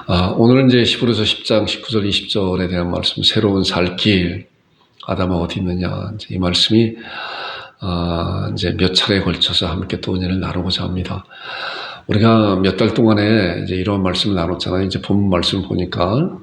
오늘은 이제 히브리서 10장 19절 20절에 대한 말씀, 새로운 살 길, 아담아 어디 있느냐, 이제 이 말씀이 이제 몇 차례에 걸쳐서 함께 또 은혜를 나누고자 합니다. 우리가 몇 달 동안에 이제 이런 말씀을 나눴잖아요. 이제 본문 말씀을 보니까,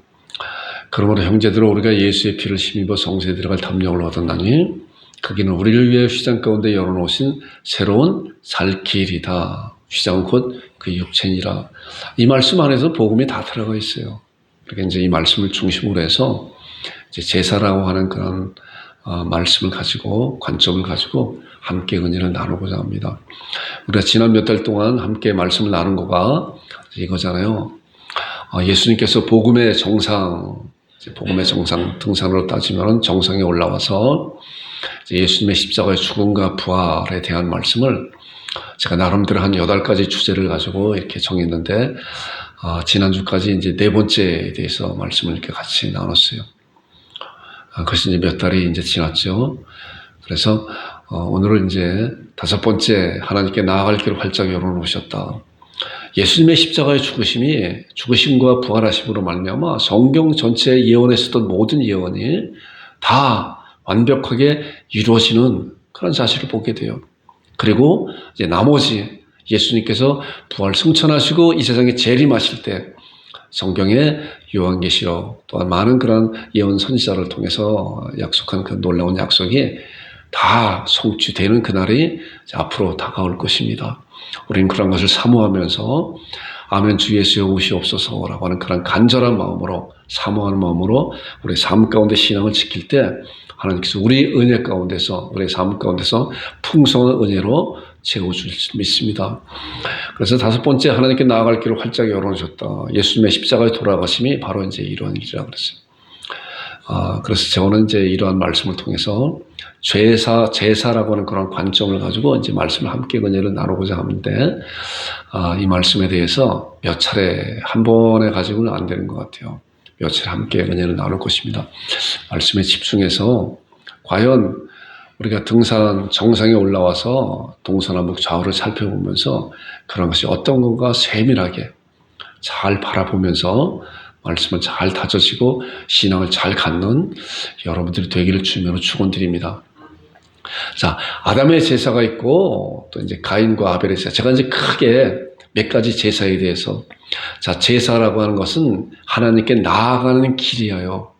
그러므로 형제들아 우리가 예수의 피를 힘입어 성소에 들어갈 담력을 얻었나니 그기는 우리를 위해 휘장 가운데 열어놓으신 새로운 살 길이다. 휘장은 곧 그 육체니라. 이 말씀 안에서 복음이 다 들어가 있어요. 그러니까 이제 이 말씀을 중심으로 해서 이제 제사라고 하는 그런 말씀을 가지고, 관점을 가지고 함께 은혜를 나누고자 합니다. 우리가 지난 몇 달 동안 함께 말씀을 나눈 거가 이거잖아요. 예수님께서 복음의 정상 등산으로 따지면 정상에 올라와서 예수님의 십자가의 죽음과 부활에 대한 말씀을 제가 나름대로 한 8가지 주제를 가지고 이렇게 정했는데, 지난주까지 이제 4번째에 대해서 말씀을 이렇게 같이 나눴어요. 그것이 이제 몇 달이 이제 지났죠. 그래서, 오늘은 이제 5번째, 하나님께 나아갈 길을 활짝 열어놓으셨다. 예수님의 십자가의 죽으심과 부활하심으로 말미암아 성경 전체에 예언했었던 모든 예언이 다 완벽하게 이루어지는 그런 사실을 보게 돼요. 그리고 이제 나머지 예수님께서 부활 승천하시고 이 세상에 재림하실 때 성경의 요한계시록 또한 많은 그런 예언 선지자를 통해서 약속한 그 놀라운 약속이 다 성취되는 그날이 앞으로 다가올 것입니다. 우리는 그런 것을 사모하면서 아멘 주 예수여 오시옵소서라고 하는 그런 간절한 마음으로, 사모하는 마음으로 우리 삶 가운데 신앙을 지킬 때 하나님께서 우리 은혜 가운데서, 우리 삶 가운데서 풍성한 은혜로 채워줄 수 믿습니다. 그래서 5번째, 하나님께 나아갈 길을 활짝 열어놓으셨다. 예수님의 십자가에 돌아가심이 바로 이제 이러한 일이라고 그랬어요. 그래서 저는 이제 이러한 말씀을 통해서 제사라고 하는 그런 관점을 가지고 이제 말씀을 함께 은혜를 나누고자 하는데, 이 말씀에 대해서 몇 차례 한 번에 가지고는 안 되는 것 같아요. 몇 차례 함께 은혜를 나눌 것입니다. 말씀에 집중해서 과연 우리가 등산 정상에 올라와서 동서남북 좌우를 살펴보면서 그런 것이 어떤 건가 세밀하게 잘 바라보면서 말씀을 잘 다져지고 신앙을 잘 갖는 여러분들이 되기를 주님으로 축원드립니다. 자, 아담의 제사가 있고 또 이제 가인과 아벨의 제사. 제가 이제 크게 몇 가지 제사에 대해서, 자, 제사라고 하는 것은 하나님께 나아가는 길이에요.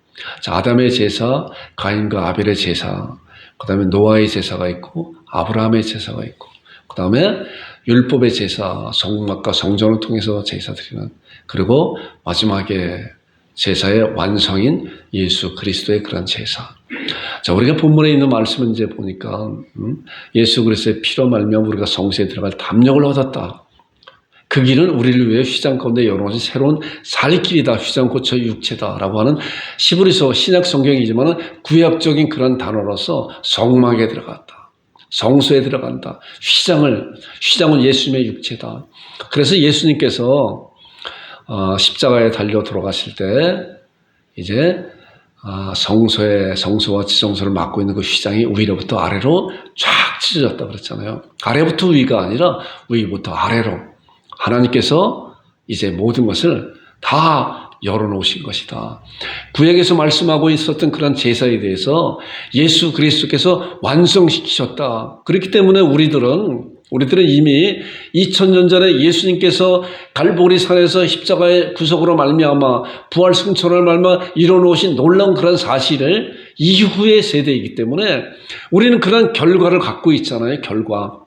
자, 아담의 제사, 가인과 아벨의 제사, 그 다음에 노아의 제사가 있고 아브라함의 제사가 있고, 그 다음에 율법의 제사, 성막과 성전을 통해서 제사 드리는, 그리고 마지막에 제사의 완성인 예수 그리스도의 그런 제사. 자, 우리가 본문에 있는 말씀은 이제 보니까 예수 그리스도의 피로 말미암아 우리가 성소에 들어갈 담력을 얻었다. 그 길은 우리를 위해 휘장 가운데 열어놓은 새로운 살 길이다. 휘장 고쳐 육체다라고 하는 히브리서 신약 성경이지만 구약적인 그런 단어로서 성막에 들어갔다. 성소에 들어간다. 휘장은 예수님의 육체다. 그래서 예수님께서 십자가에 달려 돌아가실 때 이제 성소와 지성소를 맡고 있는 그 휘장이 위로부터 아래로 쫙 찢어졌다 그랬잖아요. 아래부터 위가 아니라 위부터 아래로 하나님께서 이제 모든 것을 다 열어놓으신 것이다. 구약에서 말씀하고 있었던 그런 제사에 대해서 예수 그리스도께서 완성시키셨다. 그렇기 때문에 우리들은 이미 2000년 전에 예수님께서 갈보리 산에서 십자가의 구속으로 말미암아 부활 승천을 말미암아 이뤄놓으신 놀라운 그런 사실을 이후의 세대이기 때문에 우리는 그런 결과를 갖고 있잖아요. 결과.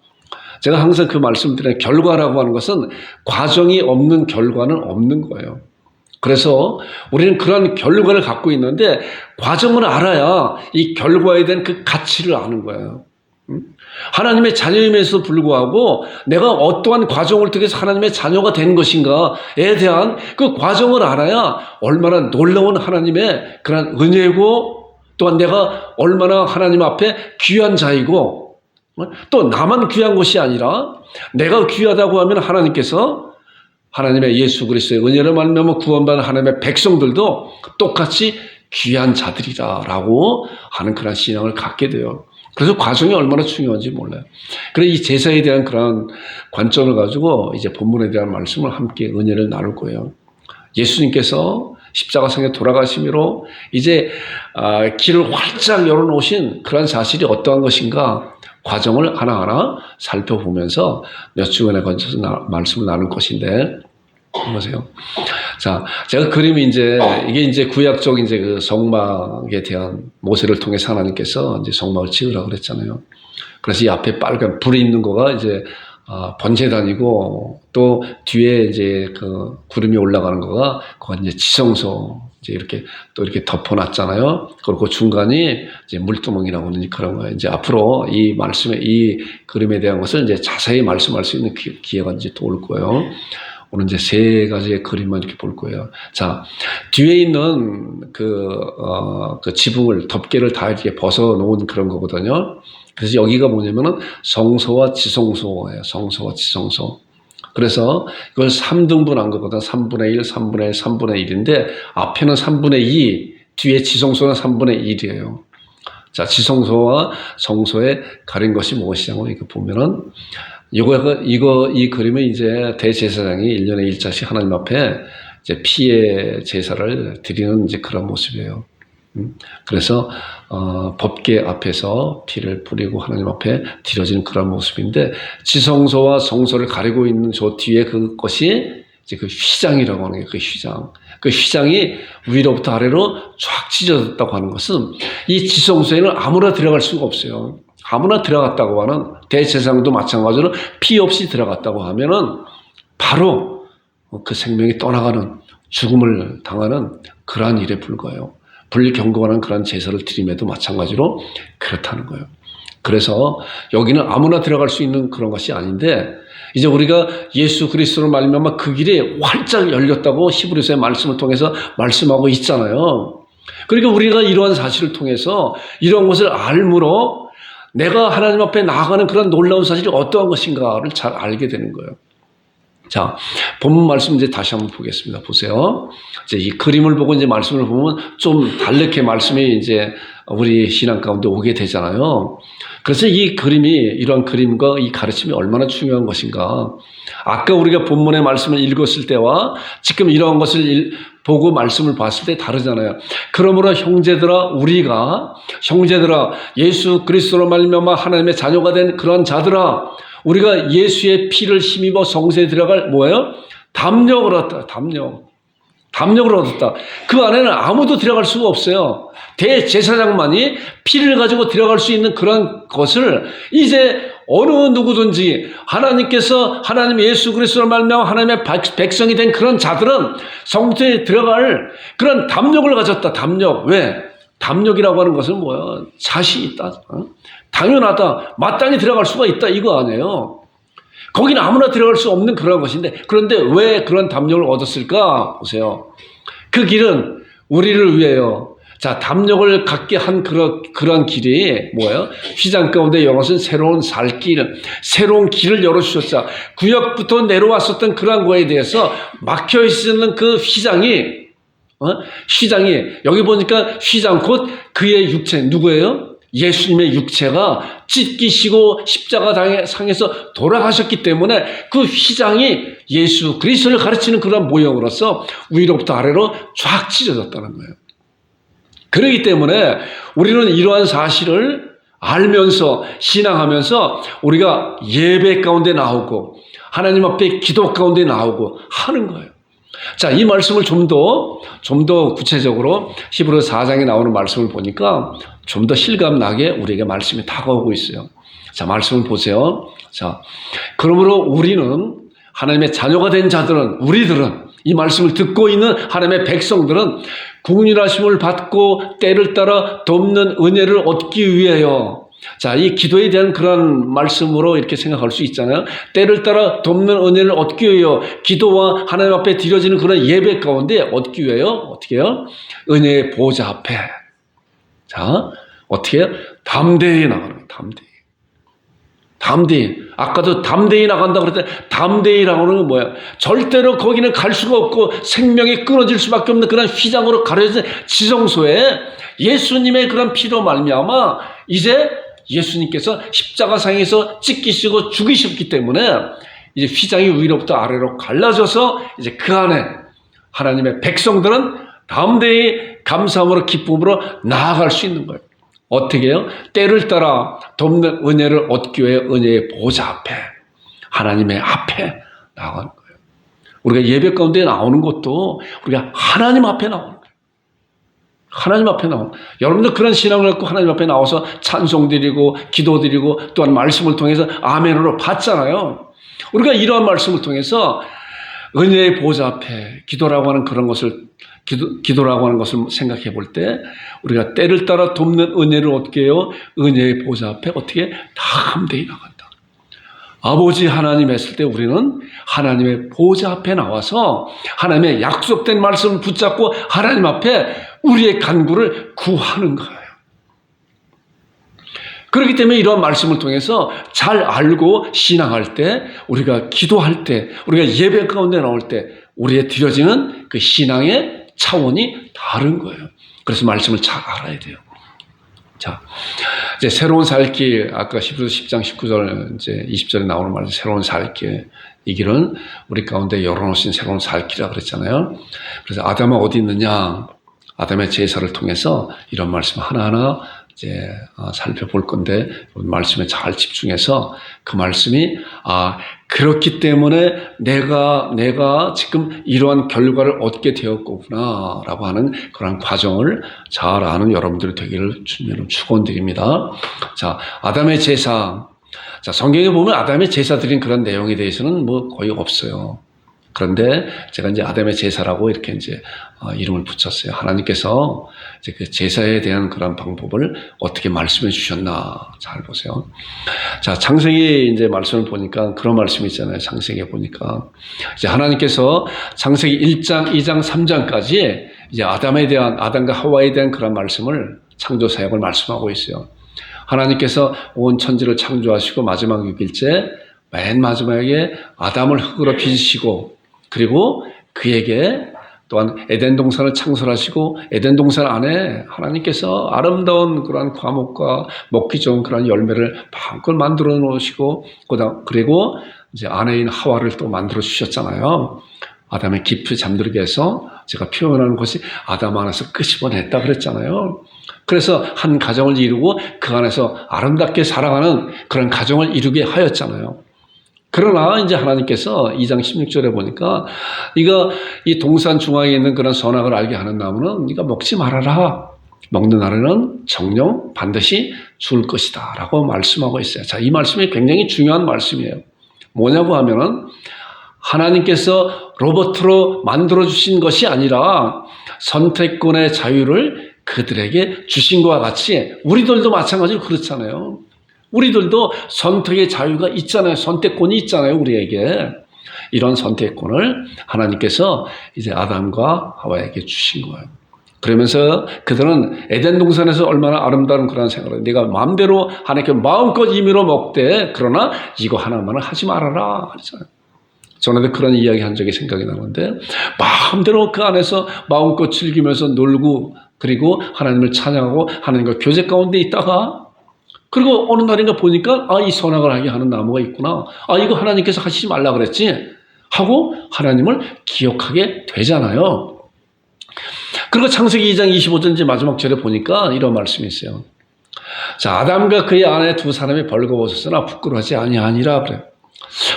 제가 항상 그 말씀드리는 결과라고 하는 것은 과정이 없는 결과는 없는 거예요. 그래서 우리는 그런 결과를 갖고 있는데 과정을 알아야 이 결과에 대한 그 가치를 아는 거예요. 하나님의 자녀임에도 불구하고 내가 어떠한 과정을 통해서 하나님의 자녀가 된 것인가에 대한 그 과정을 알아야 얼마나 놀라운 하나님의 그런 은혜고, 또한 내가 얼마나 하나님 앞에 귀한 자이고, 또 나만 귀한 것이 아니라 내가 귀하다고 하면 하나님께서 하나님의 예수 그리스도의 은혜를 말미암아 구원받은 하나님의 백성들도 똑같이 귀한 자들이다라고 하는 그런 신앙을 갖게 돼요. 그래서 과정이 얼마나 중요한지 몰라요. 그래서 이 제사에 대한 그런 관점을 가지고 이제 본문에 대한 말씀을 함께 은혜를 나눌 거예요. 예수님께서 십자가상에 돌아가심으로 이제 길을 활짝 열어놓으신 그런 사실이 어떠한 것인가 과정을 하나하나 살펴보면서 몇 주간에 걸쳐서 말씀을 나눌 것인데, 보세요. 자, 제가 그림이 이게 이제 구약적 이제 그 성막에 대한 모세를 통해서 하나님께서 이제 성막을 지으라고 그랬잖아요. 그래서 이 앞에 빨간 불이 있는 거가 이제 번제단이고, 또 뒤에 이제 그 구름이 올라가는 거가 그건 이제 지성소, 이제 이렇게 또 이렇게 덮어놨잖아요. 그리고 중간이 이제 물두멍이라고 하는 그런 거예요. 이제 앞으로 이 말씀에, 이 그림에 대한 것을 이제 자세히 말씀할 수 있는 기회가 이제 또 올 거예요. 오늘 이제 세 가지의 그림만 이렇게 볼 거예요. 자, 뒤에 있는 그 지붕을, 덮개를 다 이렇게 벗어 놓은 그런 거거든요. 그래서 여기가 뭐냐면은 성소와 지성소예요. 성소와 지성소. 그래서 이걸 3등분한 거거든. 3분의 1, 3분의 1, 3분의 1인데 앞에는 3분의 2, 뒤에 지성소는 3분의 1이에요. 자, 지성소와 성소에 가린 것이 무엇이냐고 이거 보면은 이 그림은 이제 대제사장이 1년에 1차씩 하나님 앞에 이제 피의 제사를 드리는 이제 그런 모습이에요. 그래서 법궤 앞에서 피를 뿌리고 하나님 앞에 드려지는 그런 모습인데, 지성소와 성소를 가리고 있는 저 뒤에 그것이 이제 그 휘장이라고 하는 게 그 휘장. 그 휘장이 위로부터 아래로 쫙 찢어졌다고 하는 것은 이 지성소에는 아무나 들어갈 수가 없어요. 아무나 들어갔다고 하는, 대제사장도 마찬가지로 피 없이 들어갔다고 하면은 바로 그 생명이 떠나가는, 죽음을 당하는 그러한 일에 불과해요. 불경건한 그런 제사를 드림에도 마찬가지로 그렇다는 거예요. 그래서 여기는 아무나 들어갈 수 있는 그런 것이 아닌데, 이제 우리가 예수 그리스도로 말미암아 그 길이 활짝 열렸다고 히브리서의 말씀을 통해서 말씀하고 있잖아요. 그러니까 우리가 이러한 사실을 통해서 이런 것을 알므로 내가 하나님 앞에 나아가는 그런 놀라운 사실이 어떠한 것인가를 잘 알게 되는 거예요. 자, 본문 말씀 이제 다시 한번 보겠습니다. 보세요. 이제 이 그림을 보고 이제 말씀을 보면 좀 다르게 말씀이 이제 우리 신앙 가운데 오게 되잖아요. 그래서 이 그림이, 이런 그림과 이 가르침이 얼마나 중요한 것인가. 아까 우리가 본문의 말씀을 읽었을 때와 지금 이런 것을 보고 말씀을 봤을 때 다르잖아요. 그러므로 형제들아, 예수 그리스도로 말미암아 하나님의 자녀가 된 그런 자들아, 우리가 예수의 피를 힘입어 성소에 들어갈 뭐예요? 담력을 얻었다. 담력을 얻었다. 그 안에는 아무도 들어갈 수가 없어요. 대제사장만이 피를 가지고 들어갈 수 있는 그런 것을 이제 어느 누구든지 하나님께서, 하나님 예수 그리스도로 말미암아 하나님의 백성이 된 그런 자들은 성소에 들어갈 그런 담력을 가졌다. 담력. 왜? 담력이라고 하는 것은 뭐야? 자신이 있다. 당연하다. 마땅히 들어갈 수가 있다. 이거 아니에요. 거기는 아무나 들어갈 수 없는 그런 것인데, 그런데 왜 그런 담력을 얻었을까? 보세요. 그 길은 우리를 위해요. 자, 담력을 갖게 한 그런 길이 뭐예요? 휘장 가운데 열어서 새로운 살길, 새로운 길을 열어주셨다. 구역부터 내려왔었던 그런 거에 대해서 막혀 있는 그 휘장이, 여기 보니까 휘장 곧 그의 육체, 누구예요? 예수님의 육체가 찢기시고 십자가 상에서 돌아가셨기 때문에 그 휘장이 예수 그리스도를 가르치는 그런 모형으로서 위로부터 아래로 쫙 찢어졌다는 거예요. 그렇기 때문에 우리는 이러한 사실을 알면서 신앙하면서 우리가 예배 가운데 나오고 하나님 앞에 기도 가운데 나오고 하는 거예요. 자, 이 말씀을 좀 더 구체적으로 히브리 4장에 나오는 말씀을 보니까 좀 더 실감 나게 우리에게 말씀이 다가오고 있어요. 자, 말씀을 보세요. 자, 그러므로 우리는, 하나님의 자녀가 된 자들은, 우리들은, 이 말씀을 듣고 있는 하나님의 백성들은 국률하심을 받고 때를 따라 돕는 은혜를 얻기 위하여, 자, 이 기도에 대한 그런 말씀으로 이렇게 생각할 수 있잖아요. 때를 따라 돕는 은혜를 얻기 위하여, 기도와 하나님 앞에 드려지는 그런 예배 가운데 얻기 위하여 어떻게 해요? 은혜의 보좌 앞에. 자, 어떻게 해요? 담대히 나가는 거예요. 담대히. 아까도 담대히 나간다 그랬더니 담대히라고 하는 건 뭐야? 절대로 거기는 갈 수가 없고 생명이 끊어질 수밖에 없는 그런 휘장으로 가려진 지성소에 예수님의 그런 피로 말미암아 이제 예수님께서 십자가상에서 찢기시고 죽이셨기 때문에 이제 휘장이 위로부터 아래로 갈라져서 이제 그 안에 하나님의 백성들은 다음 대의 감사함으로 기쁨으로 나아갈 수 있는 거예요. 어떻게 해요? 때를 따라 돕는 은혜를 얻기 위해 은혜의 보좌 앞에, 하나님의 앞에 나아가는 거예요. 우리가 예배 가운데 나오는 것도 우리가 하나님 앞에 나오는 거예요. 하나님 앞에 나오는 거예요. 여러분들 그런 신앙을 갖고 하나님 앞에 나와서 찬송 드리고 기도 드리고 또한 말씀을 통해서 아멘으로 받잖아요. 우리가 이러한 말씀을 통해서 은혜의 보좌 앞에 기도라고 하는 그런 것을 기도라고 하는 것을 생각해 볼 때 우리가 때를 따라 돕는 은혜를 어떻게 해요? 은혜의 보좌 앞에 어떻게 담대히 나간다. 아버지 하나님 했을 때 우리는 하나님의 보좌 앞에 나와서 하나님의 약속된 말씀을 붙잡고 하나님 앞에 우리의 간구를 구하는 거예요. 그렇기 때문에 이러한 말씀을 통해서 잘 알고 신앙할 때, 우리가 기도할 때, 우리가 예배 가운데 나올 때 우리의 드려지는 그 신앙의 차원이 다른 거예요. 그래서 말씀을 잘 알아야 돼요. 자, 이제 새로운 살길, 아까 히브리서 10장 19절, 이제 20절에 나오는 말씀, 새로운 살길. 이 길은 우리 가운데 열어놓으신 새로운 살길이라고 그랬잖아요. 그래서 아담은 어디 있느냐? 아담의 제사를 통해서 이런 말씀 하나하나 이제 살펴볼 건데, 말씀에 잘 집중해서 그 말씀이, 그렇기 때문에 내가 지금 이러한 결과를 얻게 되었구나 라고 하는 그런 과정을 잘 아는 여러분들이 되기를 주님으로 축원드립니다. 자, 아담의 제사. 자, 성경에 보면 아담의 제사 드린 그런 내용에 대해서는 뭐 거의 없어요. 그런데 제가 이제 아담의 제사라고 이렇게 이제 이름을 붙였어요. 하나님께서 이제 그 제사에 대한 그런 방법을 어떻게 말씀해 주셨나 잘 보세요. 자, 창세기 이제 말씀을 보니까 그런 말씀이 있잖아요. 창세기에 보니까 이제 하나님께서 창세기 1장, 2장, 3장까지 이제 아담과 하와에 대한 그런 말씀을 창조 사역을 말씀하고 있어요. 하나님께서 온 천지를 창조하시고 마지막 6일째 맨 마지막에 아담을 흙으로 빚으시고 그리고 그에게 또한 에덴 동산을 창설하시고 에덴 동산 안에 하나님께서 아름다운 그러한 과목과 먹기 좋은 그런 열매를 마음껏 만들어 놓으시고 그리고 이제 아내인 하와를 또 만들어 주셨잖아요. 아담의 깊이 잠들게 해서 제가 표현하는 것이 아담 안에서 끄집어냈다 그랬잖아요. 그래서 한 가정을 이루고 그 안에서 아름답게 살아가는 그런 가정을 이루게 하였잖아요. 그러나 이제 하나님께서 2장 16절에 보니까 이 동산 중앙에 있는 그런 선악을 알게 하는 나무는 네가 먹지 말아라. 먹는 날에는 정령 반드시 죽을 것이다 라고 말씀하고 있어요. 자, 이 말씀이 굉장히 중요한 말씀이에요. 뭐냐고 하면은 하나님께서 로봇으로 만들어주신 것이 아니라 선택권의 자유를 그들에게 주신 것과 같이 우리들도 마찬가지로 그렇잖아요. 우리들도 선택의 자유가 있잖아요. 선택권이 있잖아요. 우리에게. 이런 선택권을 하나님께서 이제 아담과 하와에게 주신 거예요. 그러면서 그들은 에덴 동산에서 얼마나 아름다운 그런 생활을 네가 마음대로 하나님께 마음껏 임의로 먹되 그러나 이거 하나만은 하지 말아라 하잖아요. 전에도 그런 이야기 한 적이 생각이 나는데 마음대로 그 안에서 마음껏 즐기면서 놀고 그리고 하나님을 찬양하고 하나님과 교제 가운데 있다가 그리고 어느 날인가 보니까 이 선악을 하게 하는 나무가 있구나. 이거 하나님께서 하시지 말라 그랬지 하고 하나님을 기억하게 되잖아요. 그리고 창세기 2장 25절 이제 마지막 절에 보니까 이런 말씀이 있어요. 자, 아담과 그의 아내 두 사람이 벌거벗었으나 부끄러워하지 아니하니라 그래요.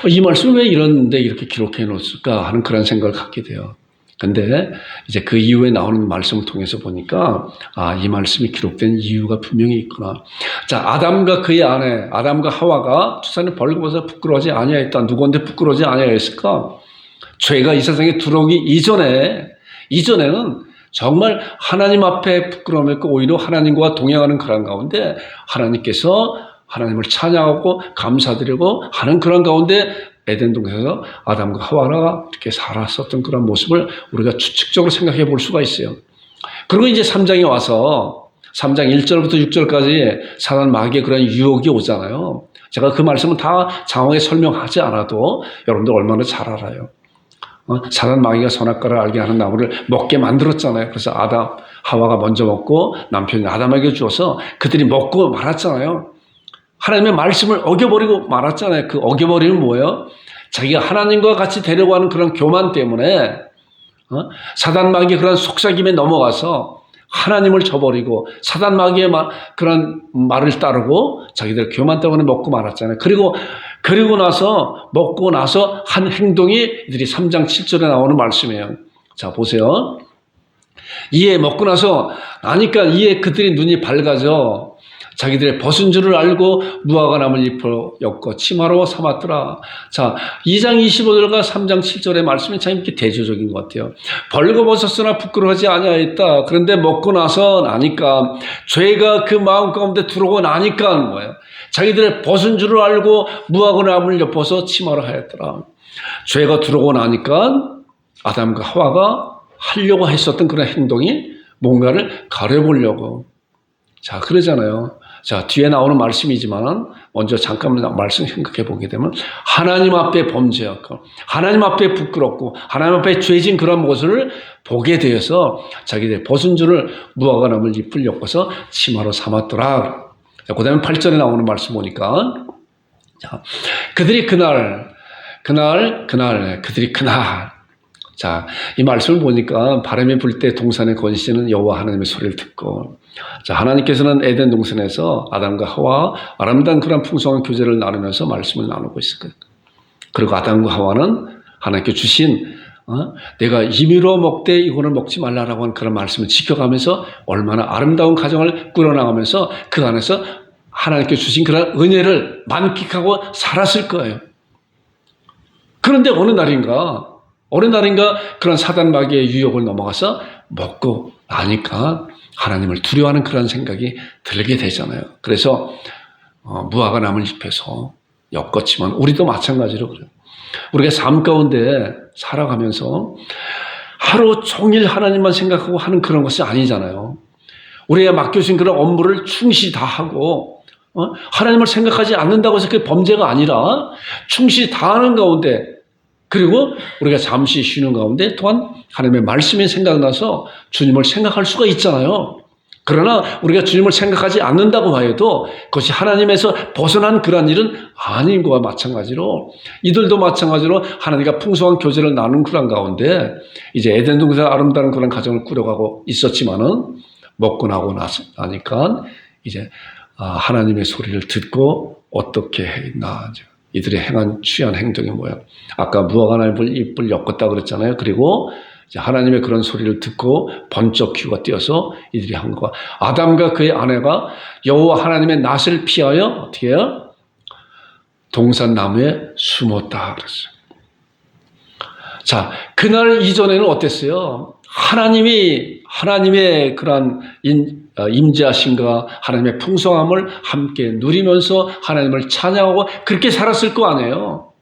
이 말씀을 왜 이런데 이렇게 기록해 놓았을까 하는 그런 생각을 갖게 돼요. 근데 이제 그 이후에 나오는 말씀을 통해서 보니까 이 말씀이 기록된 이유가 분명히 있구나. 자, 아담과 그의 아내, 아담과 하와가 두 사람이 벌거벗어 부끄러워하지 아니하였다. 누구한테 부끄러워하지 아니하였을까? 죄가 이 세상에 들어오기 이전에는 정말 하나님 앞에 부끄러움했고 오히려 하나님과 동행하는 그런 가운데 하나님께서 하나님을 찬양하고 감사드리고 하는 그런 가운데 에덴 동산에서 아담과 하와가 이렇게 살았었던 그런 모습을 우리가 추측적으로 생각해 볼 수가 있어요. 그리고 이제 3장에 와서 3장 1절부터 6절까지 사단 마귀의 그런 유혹이 오잖아요. 제가 그 말씀은 다 장황하게 설명하지 않아도 여러분들 얼마나 잘 알아요. 사단 마귀가 선악과를 알게 하는 나무를 먹게 만들었잖아요. 그래서 아담, 하와가 먼저 먹고 남편이 아담에게 주어서 그들이 먹고 말았잖아요. 하나님의 말씀을 어겨버리고 말았잖아요. 그 어겨버리면 뭐예요? 자기가 하나님과 같이 되려고 하는 그런 교만 때문에 사단 마귀의 그런 속삭임에 넘어가서 하나님을 저버리고 사단 마귀의 그런 말을 따르고 자기들 교만 때문에 먹고 말았잖아요. 그리고 나서 먹고 나서 한 행동이 이들이 3장 7절에 나오는 말씀이에요. 자, 보세요. 이에 먹고 나서 나니까 이에 그들이 눈이 밝아져 자기들의 벗은 줄을 알고 무화과 나무를 잎으로 엮어 치마로 삼았더라. 자, 2장 25절과 3장 7절의 말씀이 참 이렇게 대조적인 것 같아요. 벌거벗었으나 부끄러워하지 아니하였다. 그런데 먹고 나서 나니까 죄가 그 마음 가운데 들어오고 나니까 하는 거예요. 자기들의 벗은 줄을 알고 무화과 나무를 엮어서 치마로 하였더라. 죄가 들어오고 나니까 아담과 하와가 하려고 했었던 그런 행동이 뭔가를 가려보려고. 자, 그러잖아요. 자, 뒤에 나오는 말씀이지만 먼저 잠깐 말씀 생각해 보게 되면 하나님 앞에 범죄했고 하나님 앞에 부끄럽고 하나님 앞에 죄진 그런 모습을 보게 되어서 자기들 벗은 줄을 무화과 나무를 잎을 엮어서 치마로 삼았더라. 자, 그 다음에 8절에 나오는 말씀 보니까 자, 그들이 그날 자, 이 말씀을 보니까 바람이 불 때 동산에 거니시는 여호와 하나님의 소리를 듣고 자, 하나님께서는 에덴 동산에서 아담과 하와 아름다운 그런 풍성한 교제를 나누면서 말씀을 나누고 있을 거예요. 그리고 아담과 하와는 하나님께 주신 내가 임의로 먹되 이거는 먹지 말라라고 하는 그런 말씀을 지켜가면서 얼마나 아름다운 가정을 꾸려나가면서 그 안에서 하나님께 주신 그런 은혜를 만끽하고 살았을 거예요. 그런데 어느 날인가 그런 사단 마귀의 유혹을 넘어가서 먹고 나니까 하나님을 두려워하는 그런 생각이 들게 되잖아요. 그래서 무화과 나무를 잎에서 엮었지만 우리도 마찬가지로 그래요. 우리가 삶 가운데 살아가면서 하루 종일 하나님만 생각하고 하는 그런 것이 아니잖아요. 우리가 맡겨진 그런 업무를 충실히 다 하고 하나님을 생각하지 않는다고 해서 그게 범죄가 아니라 충실히 다 하는 가운데 그리고 우리가 잠시 쉬는 가운데 또한 하나님의 말씀이 생각나서 주님을 생각할 수가 있잖아요. 그러나 우리가 주님을 생각하지 않는다고 해도 그것이 하나님에서 벗어난 그런 일은 아닌 것과 마찬가지로 이들도 마찬가지로 하나님과 풍성한 교제를 나눈 그런 가운데 이제 에덴 동산 아름다운 그런 가정을 꾸려가고 있었지만은 먹고 나고 나니까 이제 하나님의 소리를 듣고 어떻게 했나 이들이 취한 행동이 뭐야? 아까 무화과 나무 잎을 엮었다 그랬잖아요. 그리고 이제 하나님의 그런 소리를 듣고 번쩍 귀가 띄어서 이들이 한 거. 아담과 그의 아내가 여호와 하나님의 낯을 피하여 어떻게 해요? 동산 나무에 숨었다 그랬어요. 자, 그날 이전에는 어땠어요? 하나님의 그런 임재하심과 하나님의 풍성함을 함께 누리면서 하나님을 찬양하고 그렇게 살았을 거 아니에요.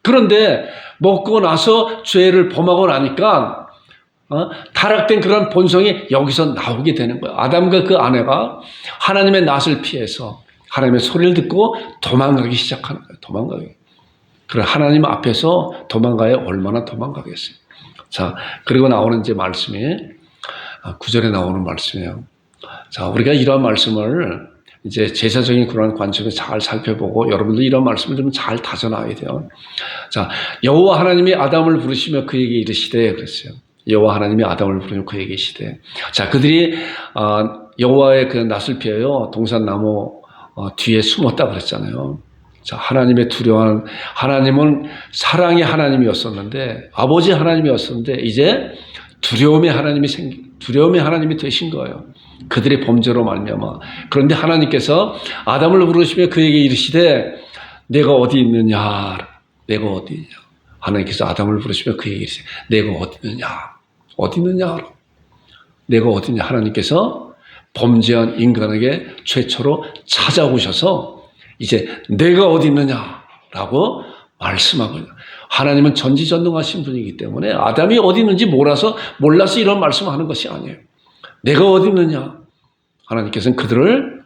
그런데 먹고 나서 죄를 범하고 나니까 타락된 그런 본성이 여기서 나오게 되는 거예요. 아담과 그 아내가 하나님의 낯을 피해서 하나님의 소리를 듣고 도망가기 시작하는 거예요. 도망가기. 그래 하나님 앞에서 도망가야 얼마나 도망가겠어요. 자, 그리고 나오는 이제 말씀이 9절에 나오는 말씀이에요. 자, 우리가 이런 말씀을 이제 제사적인 그런 관점에서 잘 살펴보고 여러분들 이런 말씀을 좀 잘 다져놔야 돼요. 자, 여호와 하나님이 아담을 부르시며 그에게 이르시되 그랬어요. 여호와 하나님이 아담을 부르며 그에게 이르시되 자, 그들이 여호와의 그 낯을 피하여 동산나무 뒤에 숨었다 그랬잖아요. 자, 하나님의 두려워하는 하나님은 사랑의 하나님이었었는데 아버지 하나님이었었는데 이제 두려움의 하나님이 되신 거예요. 그들의 범죄로 말미암아. 그런데 하나님께서 아담을 부르시며 그에게 이르시되 내가 어디 있느냐? 내가 어디 있냐? 하나님께서 아담을 부르시며 그에게 이르시되 내가 어디 있느냐? 어디 있느냐? 내가 어디 있냐? 하나님께서 범죄한 인간에게 최초로 찾아오셔서 이제 내가 어디 있느냐라고 말씀하거든요. 하나님은 전지전능하신 분이기 때문에 아담이 어디 있는지 몰라서 이런 말씀을 하는 것이 아니에요. 내가 어디 있느냐? 하나님께서는 그들을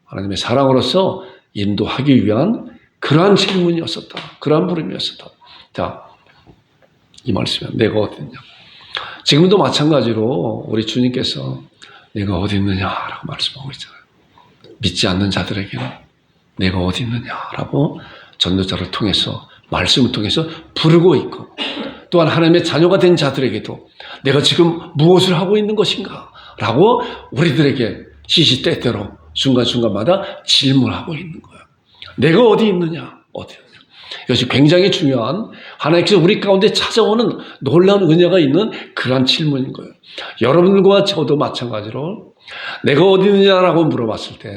하나님의 사랑으로서 인도하기 위한 그러한 질문이었었다. 그러한 부름이었었다. 자, 이 말씀은 내가 어디 있느냐? 지금도 마찬가지로 우리 주님께서 내가 어디 있느냐라고 말씀하고 있잖아요. 믿지 않는 자들에게는 내가 어디 있느냐라고 전도자를 통해서 말씀을 통해서 부르고 있고 또한 하나님의 자녀가 된 자들에게도 내가 지금 무엇을 하고 있는 것인가? 라고 우리들에게 시시때때로 순간순간마다 질문하고 있는 거예요. 내가 어디 있느냐? 어디 있느냐? 이것이 굉장히 중요한 하나님께서 우리 가운데 찾아오는 놀라운 은혜가 있는 그러한 질문인 거예요. 여러분과 저도 마찬가지로 내가 어디 있느냐라고 물어봤을 때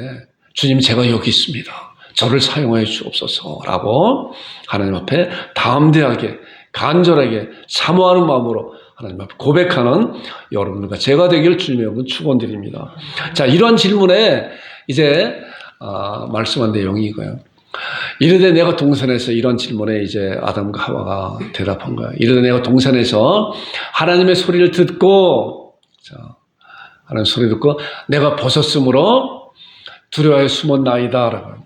주님 제가 여기 있습니다. 저를 사용하여 주옵소서라고 하나님 앞에 담대하게 간절하게 사모하는 마음으로 하나님 앞에 고백하는 여러분과 제가 되길 주님의 여러분 축원드립니다. 자, 이러한 질문에 이제 말씀한 내용이 이거예요. 이르되 내가 동산에서 이런 질문에 이제 아담과 하와가 대답한 거야. 이르되 내가 동산에서 하나님의 소리를 듣고, 자, 하나님 소리 듣고 내가 벗었으므로 두려워해 숨었나이다라고.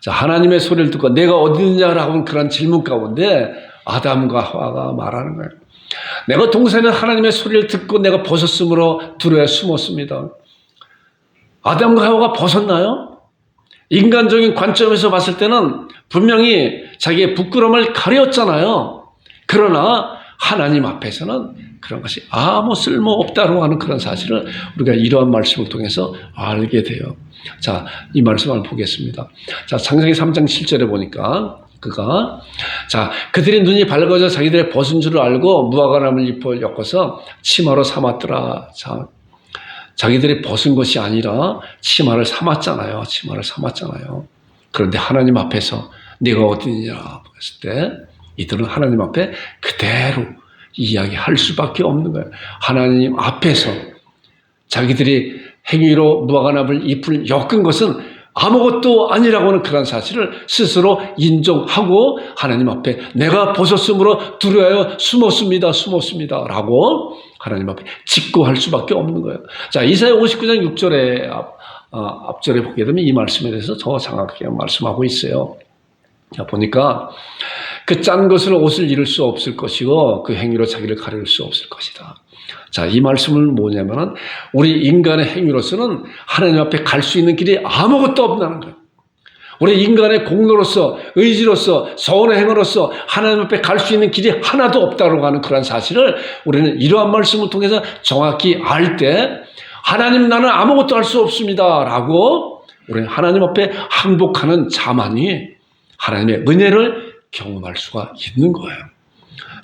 자, 하나님의 소리를 듣고 내가 어디 있느냐라고 하는 그런 질문 가운데 아담과 하와가 말하는 거예요. 내가 동산에 하나님의 소리를 듣고 내가 벗었으므로 두려워해 숨었습니다. 아담과 하와가 벗었나요? 인간적인 관점에서 봤을 때는 분명히 자기의 부끄러움을 가렸잖아요. 그러나 하나님 앞에서는 그런 것이 아무 쓸모없다고 하는 그런 사실을 우리가 이러한 말씀을 통해서 알게 돼요. 자, 이 말씀을 보겠습니다. 자, 창세기 3장 7절에 보니까 그들의 눈이 밝아져 자기들의 벗은 줄을 알고 무화과나무 잎을 엮어서 치마로 삼았더라. 자, 자기들이 벗은 것이 아니라 치마를 삼았잖아요. 그런데 하나님 앞에서 네가 어디 있느냐 했을 때 이들은 하나님 앞에 그대로 이야기할 수밖에 없는 거예요. 하나님 앞에서 자기들이 행위로 무화과나무 잎을 엮은 것은 아무것도 아니라고 하는 그런 사실을 스스로 인정하고 하나님 앞에 내가 벗었으므로 두려워하여 숨었습니다 라고 하나님 앞에 직고할 수밖에 없는 거예요. 자, 이사야 59장 6절에 앞절에 보게 되면 이 말씀에 대해서 더 정확하게 말씀하고 있어요. 자, 보니까 그 짠 것을 옷을 잃을 수 없을 것이고 그 행위로 자기를 가릴 수 없을 것이다. 자, 이 말씀은 뭐냐면은 우리 인간의 행위로서는 하나님 앞에 갈 수 있는 길이 아무것도 없다는 거예요. 우리 인간의 공로로서 의지로서 서원의 행위로서 하나님 앞에 갈 수 있는 길이 하나도 없다고 하는 그런 사실을 우리는 이러한 말씀을 통해서 정확히 알 때 하나님 나는 아무것도 할 수 없습니다 라고 우리는 하나님 앞에 항복하는 자만이 하나님의 은혜를 경험할 수가 있는 거예요.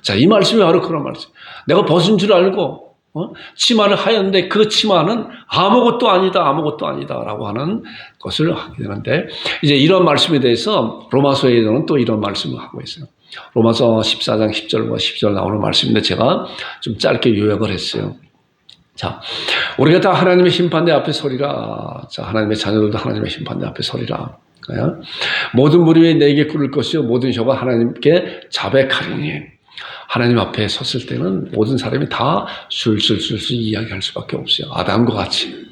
자, 이 말씀이 바로 그런 말씀. 내가 벗은 줄 알고 치마를 하였는데 그 치마는 아무것도 아니다 라고 하는 것을 하게 되는데 이제 이런 말씀에 대해서 로마서에는 또 이런 말씀을 하고 있어요. 로마서 14장 10절과 10절 나오는 말씀인데 제가 좀 짧게 요약을 했어요. 자, 우리가 다 하나님의 심판대 앞에 서리라. 자, 하나님의 자녀들도 하나님의 심판대 앞에 서리라. 모든 무리에 내게 꿇을 것이요 모든 혀가 하나님께 자백하리니. 하나님 앞에 섰을 때는 모든 사람이 다 술술 이야기할 수밖에 없어요. 아담과 같이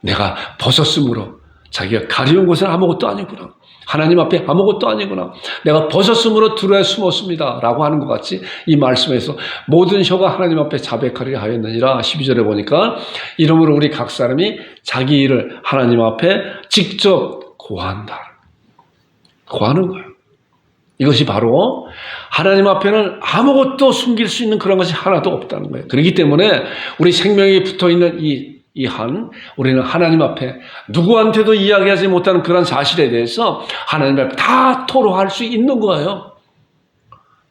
내가 벗었으므로 자기가 가려운 것은 아무것도 아니구나. 하나님 앞에 아무것도 아니구나. 내가 벗었으므로 두려워 숨었습니다 라고 하는 것 같이 이 말씀에서 모든 혀가 하나님 앞에 자백하리라 하였느니라. 12절에 보니까 이러므로 우리 각 사람이 자기 일을 하나님 앞에 직접 고한다. 고하는 거예요. 이것이 바로 하나님 앞에는 아무것도 숨길 수 있는 그런 것이 하나도 없다는 거예요. 그렇기 때문에 우리 생명에 붙어있는 우리는 하나님 앞에 누구한테도 이야기하지 못하는 그런 사실에 대해서 하나님 앞에 다 토로할 수 있는 거예요.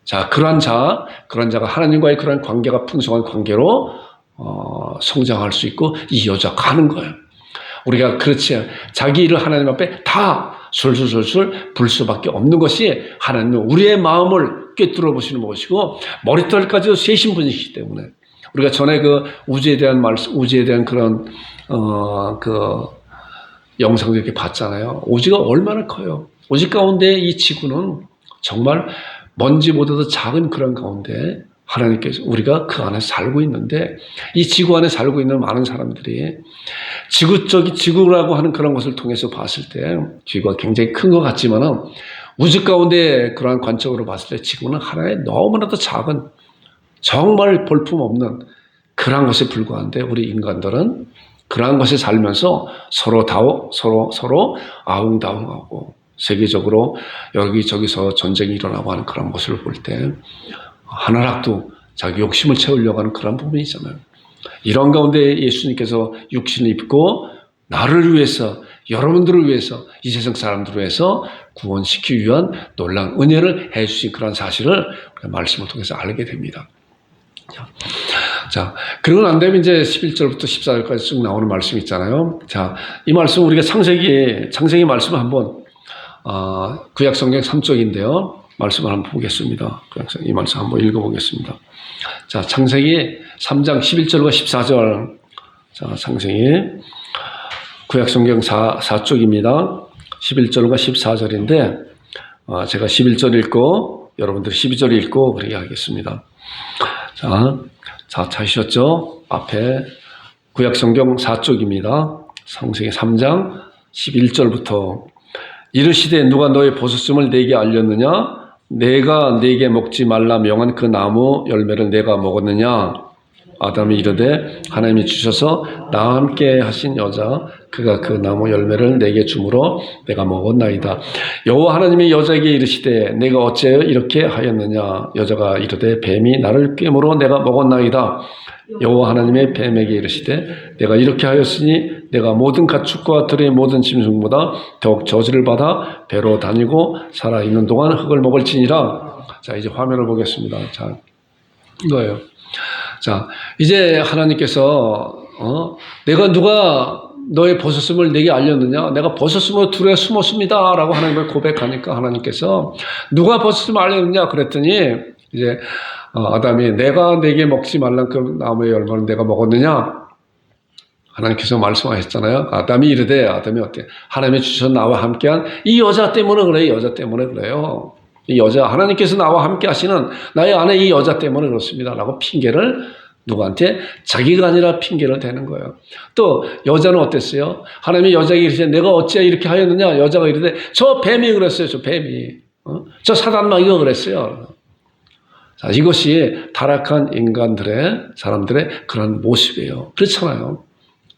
자, 그런 자가 하나님과의 그런 관계가 풍성한 관계로 성장할 수 있고 이어져 가는 거예요. 우리가 그렇지 자기 일을 하나님 앞에 다 술술 불 수밖에 없는 것이 하나님은 우리의 마음을 꿰뚫어 보시는 것이고 머리털까지도 세신 분이시기 때문에 우리가 전에 그 우주에 대한 그런 그 영상도 이렇게 봤잖아요. 우주가 얼마나 커요. 우주 가운데 이 지구는 정말 먼지보다도 작은 그런 가운데 하나님께서 우리가 그 안에 살고 있는데 이 지구 안에 살고 있는 많은 사람들이 지구라고 하는 그런 것을 통해서 봤을 때 지구가 굉장히 큰 것 같지만은 우주 가운데 그러한 관점으로 봤을 때 지구는 하나의 너무나도 작은 정말 볼품없는 그러한 것에 불과한데 우리 인간들은 그러한 것에 살면서 서로 아웅다웅하고 세계적으로 여기저기서 전쟁이 일어나고 하는 그런 모습을 볼 때 하나락도 자기 욕심을 채우려고 하는 그런 부분이 있잖아요. 이런 가운데 예수님께서 육신을 입고 나를 위해서, 여러분들을 위해서, 이 세상 사람들을 위해서 구원시키기 위한 놀라운 은혜를 해주신 그런 사실을 말씀을 통해서 알게 됩니다. 자, 그러고 난 다음에 이제 11절부터 14절까지 쭉 나오는 말씀이 있잖아요. 자, 이 말씀 우리가 창세기 말씀을 한번, 구약 성경 3쪽인데요. 말씀을 한번 보겠습니다. 이 말씀 한번 읽어보겠습니다. 자, 창세기 3장 11절과 14절. 자, 창세기 구약 성경 4쪽입니다. 11절과 14절인데, 제가 11절 읽고, 여러분들 12절 읽고, 그렇게 하겠습니다. 자, 찾으셨죠? 앞에 구약 성경 4쪽입니다. 창세기 3장 11절부터 이르시되 누가 너의 보셨음을 내게 알렸느냐? 내가 네게 먹지 말라 명한 그 나무 열매를 내가 먹었느냐? 아담이 이르되 하나님이 주셔서 나와 함께 하신 여자 그가 그 나무 열매를 내게 주므로 내가 먹었나이다. 여호와 하나님이 여자에게 이르시되 내가 어째 이렇게 하였느냐? 여자가 이르되 뱀이 나를 꿰므로 내가 먹었나이다. 여호와 하나님의 뱀에게 이르시되 내가 이렇게 하였으니 내가 모든 가축과 들의 모든 짐승보다 더욱 저주를 받아 배로 다니고 살아있는 동안 흙을 먹을지니라. 자, 이제 화면을 보겠습니다. 자, 이거예요. 자, 이제 하나님께서 내가 누가 너의 버섯음을 내게 알렸느냐? 내가 버섯음으로 둘에 숨었습니다 라고 하나님을 고백하니까 하나님께서 누가 버섯음을 알렸느냐? 그랬더니 이제 아담이 내가 내게 먹지 말란 그 나무의 열매를 내가 먹었느냐? 하나님께서 말씀하셨잖아요. 아담이 이르되, 아담이 어때? 하나님이 주셔서 나와 함께한 이 여자 때문에 그래, 여자 때문에 그래요. 이 여자, 하나님께서 나와 함께 하시는 나의 아내 이 여자 때문에 그렇습니다 라고 핑계를 누구한테? 자기가 아니라 핑계를 대는 거예요. 또 여자는 어땠어요? 하나님이 여자에게 이르시되 내가 어찌 이렇게 하였느냐? 여자가 이르되 저 뱀이 그랬어요. 저 뱀이. 저 사단마귀가 그랬어요. 자, 이것이 타락한 사람들의 그런 모습이에요. 그렇잖아요.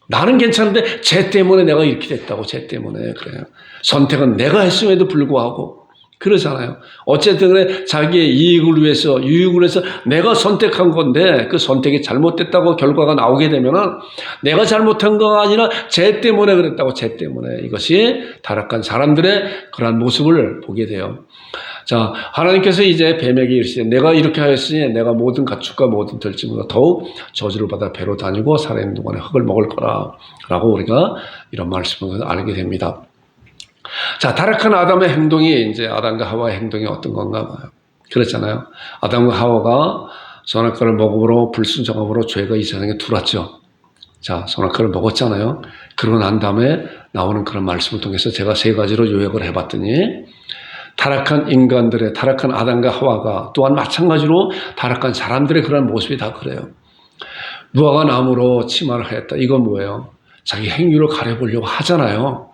나는 괜찮은데 쟤 때문에 내가 이렇게 됐다고. 쟤 때문에 그래요. 선택은 내가 했음에도 불구하고 그러잖아요. 어쨌든 그래 자기의 이익을 위해서 유익을 위해서 내가 선택한 건데 그 선택이 잘못됐다고 결과가 나오게 되면은 내가 잘못한 거 아니라 쟤 때문에 그랬다고. 쟤 때문에. 이것이 타락한 사람들의 그러한 모습을 보게 돼요. 자, 하나님께서 이제 뱀에게 이르시되 내가 이렇게 하였으니 내가 모든 가축과 모든 들짐보다 더욱 저주를 받아 배로 다니고 살아있는 동안에 흙을 먹을 거라 라고 우리가 이런 말씀을 알게 됩니다. 자, 타락한 아담의 행동이 이제 아담과 하와의 행동이 어떤 건가 봐요. 그렇잖아요. 아담과 하와가 선악과를 먹음으로 불순종함으로 죄가 이 세상에 들어왔죠. 자, 선악과를 먹었잖아요. 그러고 난 다음에 나오는 그런 말씀을 통해서 제가 세 가지로 요약을 해봤더니 타락한 인간들의 타락한 아담과 하와가 또한 마찬가지로 타락한 사람들의 그런 모습이 다 그래요. 무화과 나무로 치마를 하였다. 이건 뭐예요? 자기 행위로 가려보려고 하잖아요.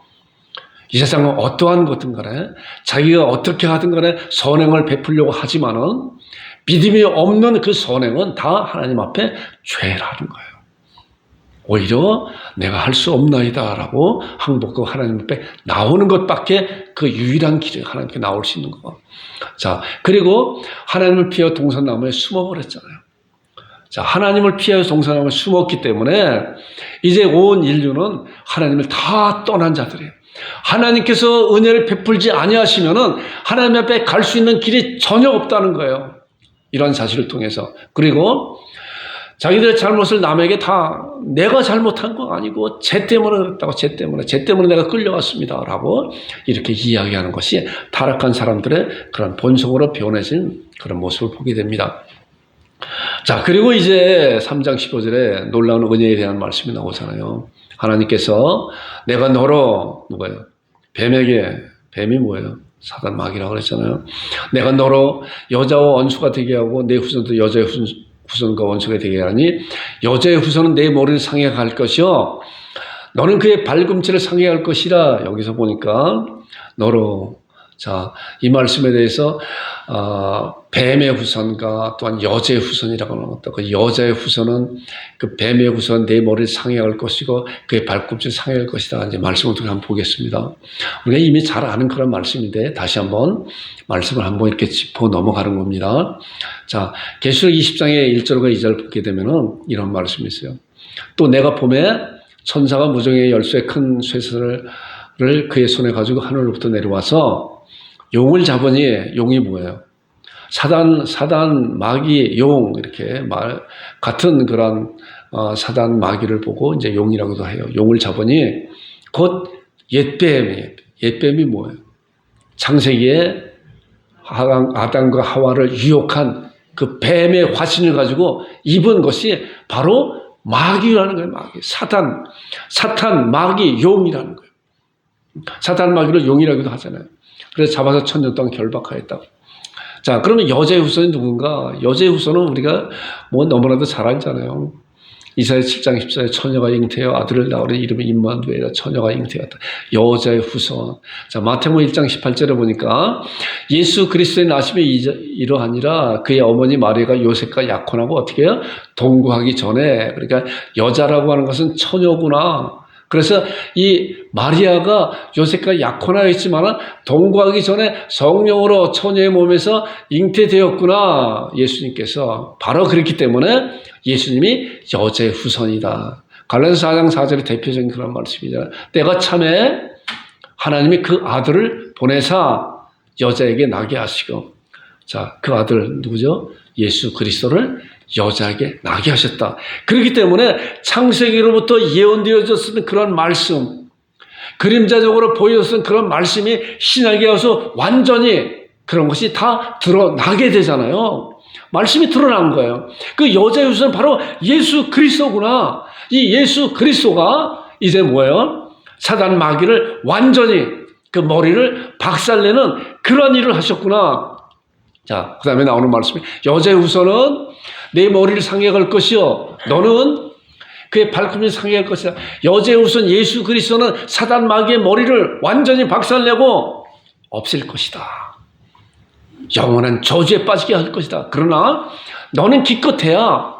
이 세상은 어떠한 것든 간에 자기가 어떻게 하든 간에 선행을 베풀려고 하지만은 믿음이 없는 그 선행은 다 하나님 앞에 죄라는 거예요. 오히려 내가 할 수 없나이다 라고 항복하고 하나님 앞에 나오는 것밖에 그 유일한 길이 하나님께 나올 수 있는 거. 자, 그리고 하나님을 피하여 동산나무에 숨어버렸잖아요. 자, 하나님을 피하여 동산나무에 숨었기 때문에 이제 온 인류는 하나님을 다 떠난 자들이에요. 하나님께서 은혜를 베풀지 아니하시면은 하나님 앞에 갈 수 있는 길이 전혀 없다는 거예요. 이런 사실을 통해서. 그리고 자기들의 잘못을 남에게 다 내가 잘못한 거 아니고 쟤 때문에 그랬다고. 쟤 때문에 내가 끌려왔습니다 라고 이렇게 이야기하는 것이 타락한 사람들의 그런 본성으로 변해진 그런 모습을 보게 됩니다. 자, 그리고 이제 3장 15절에 놀라운 은혜에 대한 말씀이 나오잖아요. 하나님께서 내가 너로 누가요? 뱀이 뭐예요? 사단 마귀라고 그랬잖아요. 내가 너로 여자와 원수가 되게 하고 내 후손도 여자의 후손과 원수가 되게 하니 여자의 후손은 내 머리를 상하게 할 것이요 너는 그의 발꿈치를 상하게 할 것이라. 여기서 보니까 너로 자, 이 말씀에 대해서 뱀의 후손과 또한 여자의 후손이라고 나왔다. 그 여자의 후손은 그 뱀의 후손 내 머리를 상해할 것이고 그의 발꿈치를 상해할 것이다. 이제 말씀을 통해 한번 보겠습니다. 우리가 이미 잘 아는 그런 말씀인데 다시 한번 말씀을 한번 이렇게 짚어 넘어가는 겁니다. 자, 계시록 20장의 1절과 2절 보게 되면은 이런 말씀이 있어요. 또 내가 봄에 천사가 무정의 열쇠 큰 쇠사슬을 그의 손에 가지고 하늘로부터 내려와서 용을 잡으니, 용이 뭐예요? 사단, 마귀, 용, 이렇게 같은 그런, 사단, 마귀를 보고 이제 용이라고도 해요. 용을 잡으니, 곧 옛뱀이 뭐예요? 창세기에 아담과 하와를 유혹한 그 뱀의 화신을 가지고 입은 것이 바로 마귀라는 거예요, 마귀. 사탄, 마귀, 용이라는 거예요. 사탄, 마귀를 용이라고도 하잖아요. 그래서 잡아서 1000년 동안 결박하였다. 자, 그러면 여자의 후손이 누군가? 여자의 후손은 우리가 뭐 너무나도 잘 알잖아요. 이사야 7장 14절에 처녀가 잉태하여 아들을 낳으니 이름이 임마누엘이라. 처녀가 잉태하였다. 여자의 후손. 자, 마태복음 1장 18절에 보니까 예수 그리스도의 나심이 이러하니라. 그의 어머니 마리아가 요셉과 약혼하고 어떻게 해요? 동거하기 전에. 그러니까 여자라고 하는 것은 처녀구나. 그래서 이 마리아가 요셉과 약혼하였지만 동거하기 전에 성령으로 처녀의 몸에서 잉태되었구나. 예수님께서. 바로 그렇기 때문에 예수님이 여자의 후손이다. 갈라디아서 4장 4절이 대표적인 그런 말씀이잖아요. 때가 참에 하나님이 그 아들을 보내사 여자에게 나게 하시고, 자, 그 아들 누구죠? 예수 그리스도를 여자에게 나게 하셨다. 그렇기 때문에 창세기로부터 예언되어졌던 그런 말씀, 그림자적으로 보여졌던 그런 말씀이 신약에 와서 완전히 그런 것이 다 드러나게 되잖아요. 말씀이 드러난 거예요. 그 여자의 후손은 바로 예수 그리스도구나. 이 예수 그리스도가 이제 뭐예요? 사단 마귀를 완전히 그 머리를 박살내는 그런 일을 하셨구나. 자, 그 다음에 나오는 말씀이 여자의 후손은 내 머리를 상해갈 것이요 너는 그의 발꿈치를 상해할 것이다. 여자의 후손 예수 그리스도는 사단 마귀의 머리를 완전히 박살내고 없앨 것이다. 영원한 저주에 빠지게 할 것이다. 그러나 너는 기껏해야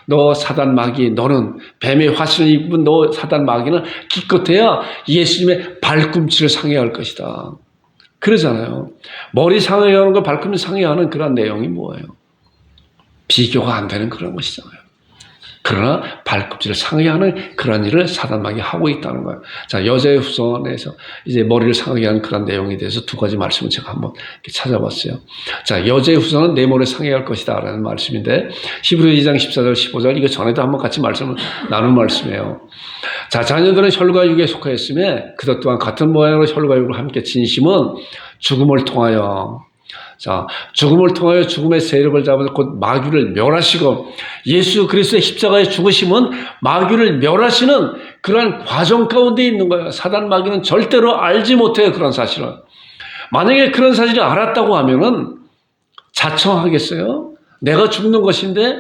너 사단 마귀, 너는 뱀의 화신을 입은 너 사단 마귀는 기껏해야 예수님의 발꿈치를 상해할 것이다. 그러잖아요. 머리 상해하는 거 발꿈치 상해하는 그런 내용이 뭐예요? 비교가 안 되는 그런 것이잖아요. 그러나 발꿈치를 상해하는 그런 일을 사단 마귀가 하고 있다는 거예요. 자, 여자의 후손에서 이제 머리를 상해하는 그런 내용에 대해서 두 가지 말씀을 제가 한번 찾아봤어요. 자, 여자의 후손은 내 머리를 상해할 것이다 라는 말씀인데 히브리 2장 14절 15절 이거 전에도 한번 같이 말씀을 나눈 말씀이에요. 자, 자녀들은 혈과 육에 속하였으며 그것 또한 같은 모양으로 혈과 육을 함께 지니심은 죽음을 통하여, 자, 죽음을 통하여 죽음의 세력을 잡아서 곧 마귀를 멸하시고 예수 그리스도의 십자가의 죽으심은 마귀를 멸하시는 그러한 과정 가운데 있는 거예요. 사단 마귀는 절대로 알지 못해요. 그런 사실은. 만약에 그런 사실을 알았다고 하면은 자청하겠어요? 내가 죽는 것인데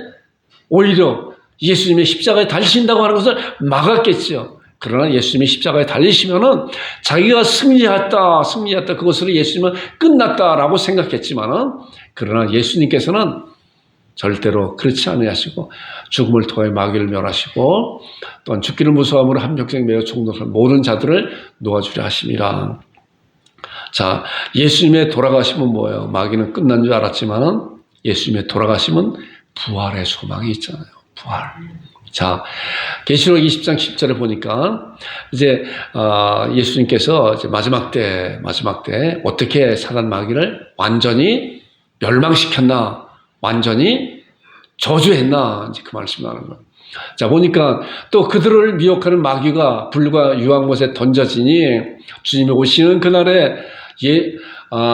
오히려 예수님의 십자가에 달리신다고 하는 것을 막았겠죠. 그러나 예수님이 십자가에 달리시면은 자기가 승리했다 그것으로 예수님은 끝났다라고 생각했지만은 그러나 예수님께서는 절대로 그렇지 않으시고 죽음을 통해 마귀를 멸하시고 또한 죽기를 무서워함으로 한 평생 매어 총독한 모든 자들을 놓아주려 하심이라. 자, 예수님의 돌아가심은 뭐예요? 마귀는 끝난 줄 알았지만은 예수님의 돌아가심은 부활의 소망이 있잖아요. 부활. 자, 계시록 20장 10절에 보니까 이제 예수님께서 이제 마지막 때 어떻게 사단 마귀를 완전히 멸망시켰나, 완전히 저주했나, 이제 그 말씀을 하는 거예요. 자, 보니까 또 그들을 미혹하는 마귀가 불과 유황못에 던져지니 주님이 오시는 그날에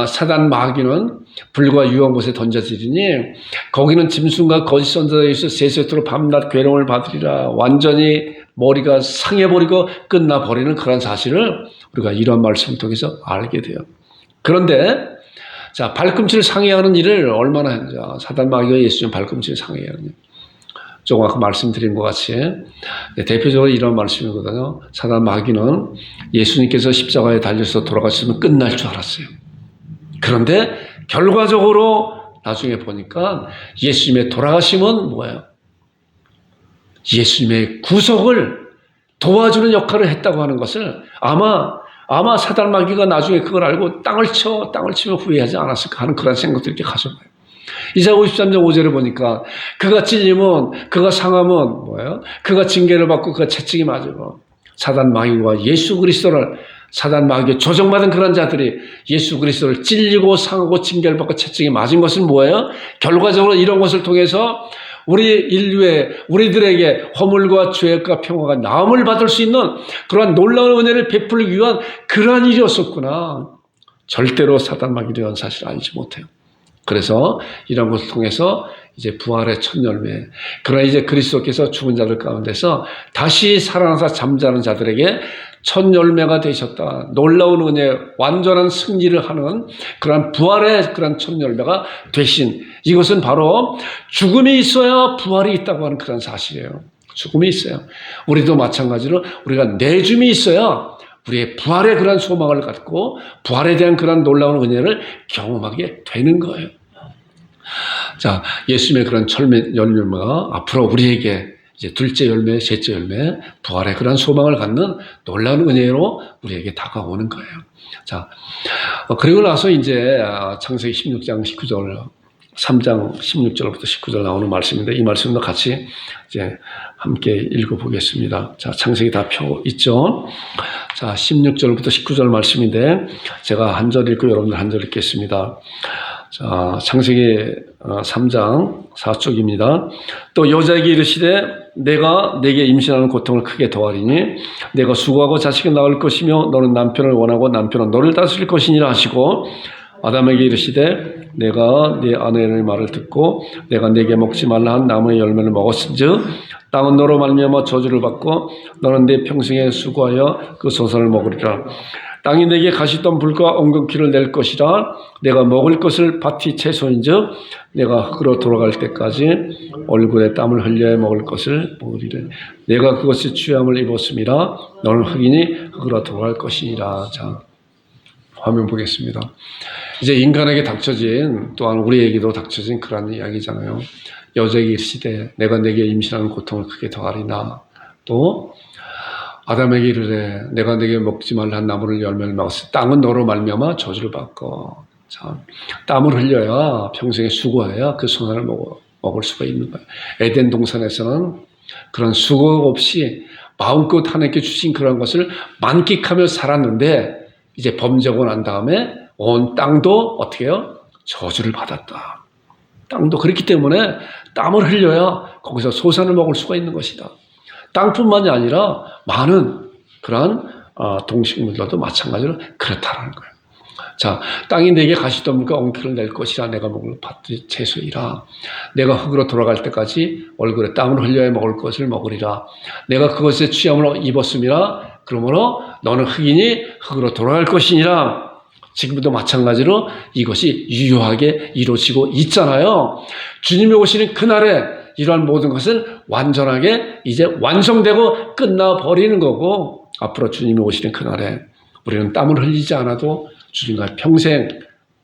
사단 마귀는 불과 유황못에 던져지리니 거기는 짐승과 거짓 선자가 있어 세세토록 밤낮 괴로움을 받으리라. 완전히 머리가 상해버리고 끝나버리는 그런 사실을 우리가 이런 말씀을 통해서 알게 돼요. 그런데 자, 발꿈치를 상해하는 일을 얼마나 했는지, 사단 마귀가 예수님 발꿈치를 상해하느냐. 조금 아까 말씀드린 것 같이 대표적으로 이런 말씀이거든요. 사단 마귀는 예수님께서 십자가에 달려서 돌아가시면 끝날 줄 알았어요. 그런데 결과적으로 나중에 보니까 예수님의 돌아가심은 뭐예요? 예수님의 구속을 도와주는 역할을 했다고 하는 것을 아마 사단 마귀가 나중에 그걸 알고 땅을 치며 후회하지 않았을까 하는 그런 생각들을 이렇게 가져봐요. 이사야 53장 5절을 보니까 그가 찔림은, 그가 상함은 뭐예요? 그가 징계를 받고 그가 채찍이 맞으고 사단 마귀와 예수 그리스도를, 사단 마귀에 조정받은 그런 자들이 예수 그리스도를 찔리고 상하고 징계를 받고 채찍이 맞은 것은 뭐예요? 결과적으로 이런 것을 통해서 우리들에게 허물과 죄악과 평화가 나음을 받을 수 있는 그러한 놀라운 은혜를 베풀기 위한 그러한 일이었었구나. 절대로 사단 마귀에 대한 사실을 알지 못해요. 그래서 이런 것을 통해서 이제 부활의 첫 열매, 그러나 이제 그리스도께서 죽은 자들 가운데서 다시 살아나서 잠자는 자들에게 첫 열매가 되셨다. 놀라운 은혜, 완전한 승리를 하는 그런 부활의 그런 첫 열매가 되신, 이것은 바로 죽음이 있어야 부활이 있다고 하는 그런 사실이에요. 죽음이 있어요. 우리도 마찬가지로 우리가 내줌이 있어야 우리의 부활의 그런 소망을 갖고 부활에 대한 그런 놀라운 은혜를 경험하게 되는 거예요. 자, 예수님의 그런 열매가 앞으로 우리에게 이제 둘째 열매, 셋째 열매, 부활의 그런 소망을 갖는 놀라운 은혜로 우리에게 다가오는 거예요. 자, 그리고 나서 이제 창세기 16장 19절, 3장 16절부터 19절 나오는 말씀인데, 이 말씀도 같이 이제 함께 읽어보겠습니다. 자, 창세기 다 펴 있죠? 자, 16절부터 19절 말씀인데, 제가 한 절 읽고 여러분들 한 절 읽겠습니다. 자, 창세기 3장 4쪽입니다. 또 여자에게 이르시되 내가 내게 임신하는 고통을 크게 더하리니 내가 수고하고 자식을 낳을 것이며 너는 남편을 원하고 남편은 너를 다스릴 것이니라 하시고, 아담에게 이르시되 내가 네 아내의 말을 듣고 내가 네게 먹지 말라 한 나무의 열매를 먹었은즉 땅은 너로 말미암아 저주를 받고 너는 네 평생에 수고하여 그 소산을 먹으리라. 땅이 내게 가시던 불과 엉겅퀴를 낼 것이라. 내가 먹을 것을 밭이 채소인즉 내가 흙으로 돌아갈 때까지 얼굴에 땀을 흘려야 먹을 것을 먹으리라. 내가 그것이 취함을 입었음이라. 너는 흙이니 흙으로 돌아갈 것이니라. 자, 화면 보겠습니다. 이제 인간에게 닥쳐진, 또한 우리에게도 닥쳐진 그런 이야기잖아요. 여자에게 이르시되 내가 내게 임신하는 고통을 크게 더하리나. 또 아담에게 이르되 내가 내게 먹지 말라 한 나무를 열매를 먹었으니 땅은 너로 말미암아 저주를 받고. 자, 땀을 흘려야 평생에 수고해야 그 소산을 먹을 수가 있는 거예요. 에덴 동산에서는 그런 수고 없이 마음껏 하나님께 주신 그런 것을 만끽하며 살았는데, 이제 범죄하고 난 다음에 온 땅도 어떻게 해요? 저주를 받았다. 땅도 그렇기 때문에 땀을 흘려야 거기서 소산을 먹을 수가 있는 것이다. 땅뿐만이 아니라 많은 그러한 동식물들도 마찬가지로 그렇다라는 거예요. 자, 땅이 내게 가시덤불과 엉퀴를 낼 것이라. 내가 먹을 밭이 채소이라. 내가 흙으로 돌아갈 때까지 얼굴에 땀을 흘려야 먹을 것을 먹으리라. 내가 그것에 취함을 입었음이라. 그러므로 너는 흙이니 흙으로 돌아갈 것이니라. 지금도 마찬가지로 이것이 유효하게 이루어지고 있잖아요. 주님이 오시는 그날에 이러한 모든 것은 완전하게 이제 완성되고 끝나버리는 거고, 앞으로 주님이 오시는 그날에 우리는 땀을 흘리지 않아도 주님과 평생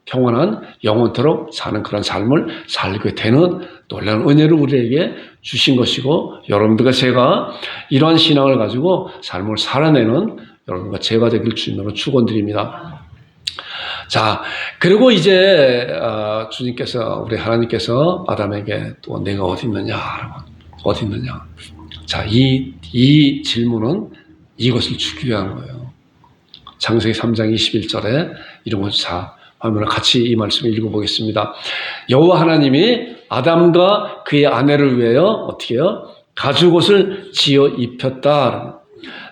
평안한 영원토록 사는 그런 삶을 살게 되는 놀라운 은혜를 우리에게 주신 것이고, 여러분들과 제가 이러한 신앙을 가지고 삶을 살아내는 여러분과 제가 되길 주님으로 축원드립니다. 자, 그리고 이제 주님께서, 우리 하나님께서 아담에게 또 내가 어디 있느냐, 어디 있느냐. 자, 이 질문은 이것을 주기 위한 거예요. 창세기 3장 21절에 이런 것을 화면을 같이 이 말씀을 읽어보겠습니다. 여호와 하나님이 아담과 그의 아내를 위하여 어떻게 해요? 가죽옷을 지어 입혔다.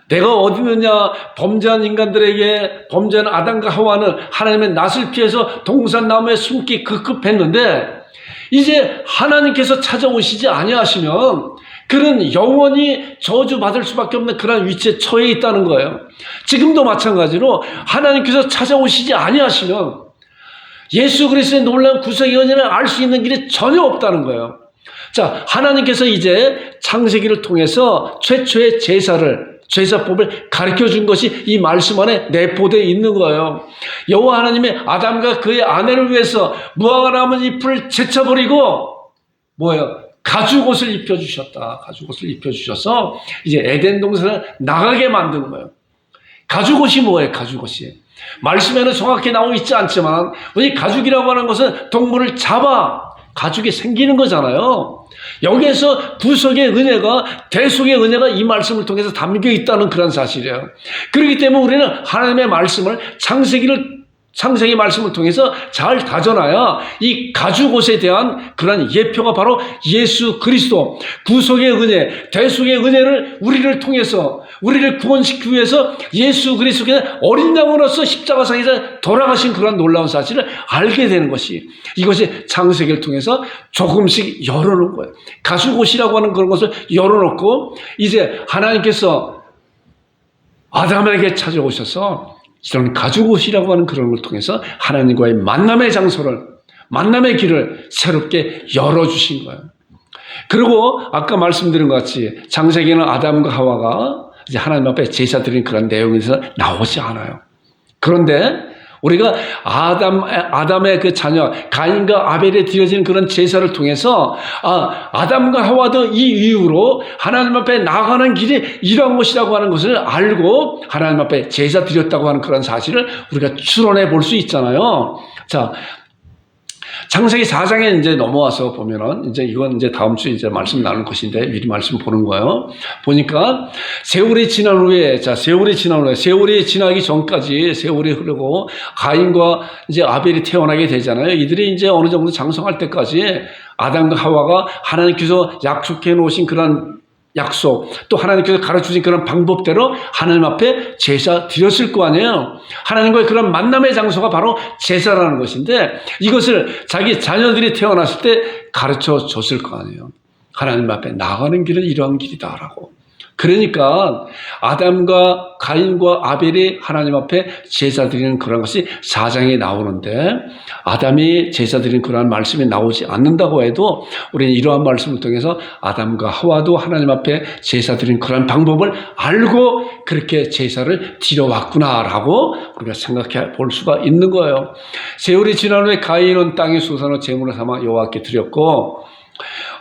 내가 어디 있느냐? 범죄한 인간들에게, 범죄한 아담과 하와는 하나님의 낯을 피해서 동산나무에 숨기 급급했는데, 이제 하나님께서 찾아오시지 아니하시면 그는 영원히 저주받을 수밖에 없는 그런 위치에 처해 있다는 거예요. 지금도 마찬가지로 하나님께서 찾아오시지 아니하시면 예수 그리스도의 놀라운 구속의 은혜를 알 수 있는 길이 전혀 없다는 거예요. 자, 하나님께서 이제 창세기를 통해서 최초의 제사를 제사법을 가르쳐 준 것이 이 말씀 안에 내포되어 있는 거예요. 여호와 하나님이 아담과 그의 아내를 위해서 무화과 나무 잎을 제쳐버리고 뭐예요? 가죽옷을 입혀주셨다. 가죽옷을 입혀주셔서 이제 에덴 동산을 나가게 만든 거예요. 가죽옷이 뭐예요? 가죽옷이. 말씀에는 정확히 나오고 있지 않지만 이 가죽이라고 하는 것은 동물을 잡아 가죽이 생기는 거잖아요. 여기에서 구속의 은혜가, 대속의 은혜가 이 말씀을 통해서 담겨 있다는 그런 사실이에요. 그렇기 때문에 우리는 하나님의 말씀을 창세기 말씀을 통해서 잘 다져놔야 이 가죽옷에 대한 그런 예표가 바로 예수 그리스도, 구속의 은혜, 대속의 은혜를 우리를 통해서 우리를 구원시키기 위해서 예수 그리스도께서 어린 양으로서 십자가상에서 돌아가신 그런 놀라운 사실을 알게 되는 것이, 이것이 창세기를 통해서 조금씩 열어놓은 거예요. 가죽옷이라고 하는 그런 것을 열어놓고 이제 하나님께서 아담에게 찾아오셔서 이런 가죽옷이라고 하는 그런 걸 통해서 하나님과의 만남의 장소를, 만남의 길을 새롭게 열어주신 거예요. 그리고 아까 말씀드린 것 같이 창세기는 아담과 하와가 이제 하나님 앞에 제사 드리는 그런 내용에서 나오지 않아요. 그런데 우리가 아담의 그 자녀 가인과 아벨에 드려진 그런 제사를 통해서 아담과 하와도 이 이후로 하나님 앞에 나아가는 길이 이러한 것이라고 하는 것을 알고 하나님 앞에 제사 드렸다고 하는 그런 사실을 우리가 추론해 볼 수 있잖아요. 자, 창세기 4장에 이제 넘어와서 보면은 이제 이건 이제 다음 주에 이제 말씀 나눌 것인데 미리 말씀 보는 거예요. 보니까 세월이 지난 후에, 세월이 지나기 전까지 세월이 흐르고 가인과 이제 아벨이 태어나게 되잖아요. 이들이 이제 어느 정도 장성할 때까지 아담과 하와가 하나님께서 약속해 놓으신 그런 약속, 또 하나님께서 가르쳐주신 그런 방법대로 하나님 앞에 제사 드렸을 거 아니에요. 하나님과의 그런 만남의 장소가 바로 제사라는 것인데 이것을 자기 자녀들이 태어났을 때 가르쳐 줬을 거 아니에요. 하나님 앞에 나가는 길은 이러한 길이다라고. 그러니까 아담과 가인과 아벨이 하나님 앞에 제사 드리는 그런 것이 4장에 나오는데 아담이 제사 드리는 그런 말씀이 나오지 않는다고 해도 우리는 이러한 말씀을 통해서 아담과 하와도 하나님 앞에 제사 드리는 그런 방법을 알고 그렇게 제사를 드려왔구나라고 우리가 생각해 볼 수가 있는 거예요. 세월이 지난 후에 가인은 땅의 소산을 제물로 삼아 여호와께 드렸고